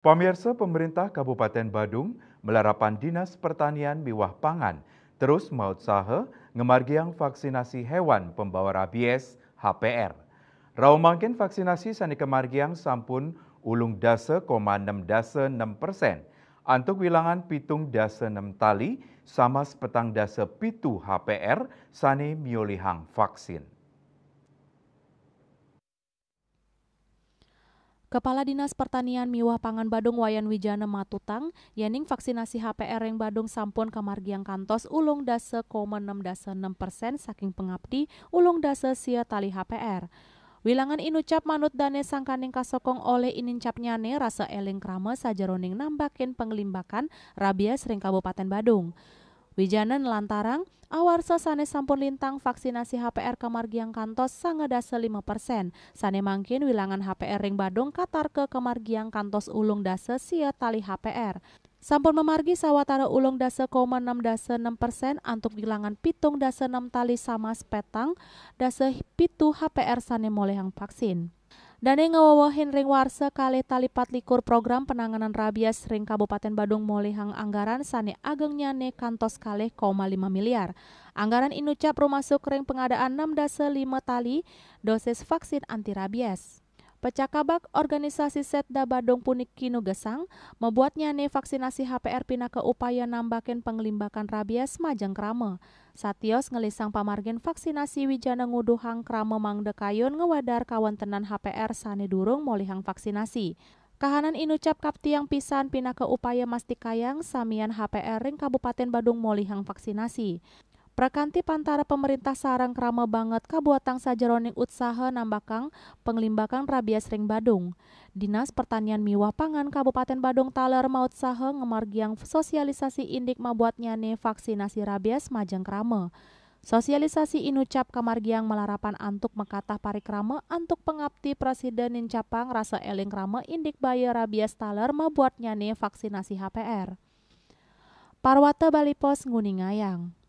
Pemirsa, pemerintah Kabupaten Badung melarapan Dinas Pertanian Miwah Pangan terus mausaha ngemargiang vaksinasi hewan pembawa rabies HPR. Raumangkin vaksinasi sani kemargiang sampun ulung dasa, 6,6%. Antuk wilangan pitung dasa 6 tali sama sepetang dasa pitu HPR sani miolihang vaksin. Kepala Dinas Pertanian Miwah Pangan Badung Wayan Wijana matutang, yening vaksinasi HPR yang Badung sampun kamargiang kantos ulung dasa 6,6% saking pengabdi ulung dasa sia tali HPR. Wilangan inucap manut dane sangkaning kasokong oleh inincap nyane rasa eling krama sajaroning nambakin penglimbakan rabies ring Kabupaten Badung. Wijana nelantarang awarsa sane sampun lintang vaksinasi HPR kamargiang kantos sangadasa 5%. Sane mangkin wilangan HPR ring Badung katar ke kamargiang kantos ulung dasa sia tali HPR. Sampun memargi sawatara ulung dasa 6,6% antuk wilangan pitung dasa 6 tali sama petang dasa pitu HPR sane molehang vaksin. Dane ngawawahin ring warsa kalih tali 24 program penanganan rabies ring Kabupaten Badung molehang anggaran sane ageng nyane kantos kalih 5 miliar. Anggaran inucap rumasuk ring pengadaan 6,5 tali dosis vaksin anti rabies. Pecakabak organisasi Setda Badung Puniki Nugesang membuat nyane vaksinasi HPR pina ke upaya nambakin penglimbakan rabies majeng krama. Satios ngelisang pamargen vaksinasi Wijana nguduhang krama mangdekayun ngewadar kawantenan HPR sane durung molihang vaksinasi. Kahanan inucap kapti yang pisan pina ke upaya mastikayang samian HPR ring Kabupaten Badung molihang vaksinasi. Prakanti pantara pemerintah sarang krama banget kabuatang sajaroning usaha nambakang penglimbakan rabies ring Badung. Dinas Pertanian Miwah Pangan Kabupaten Badung taler maut saha ngemargiang sosialisasi indik mabuat nyane vaksinasi rabies majeng krama. Sosialisasi inucap kamargiang melarapan antuk mekatah parikrama antuk pengabdi presiden nincapang rasa eling krama indik baya rabies taler mabuat nyane vaksinasi HPR. Parwata Balipos Nguningayang.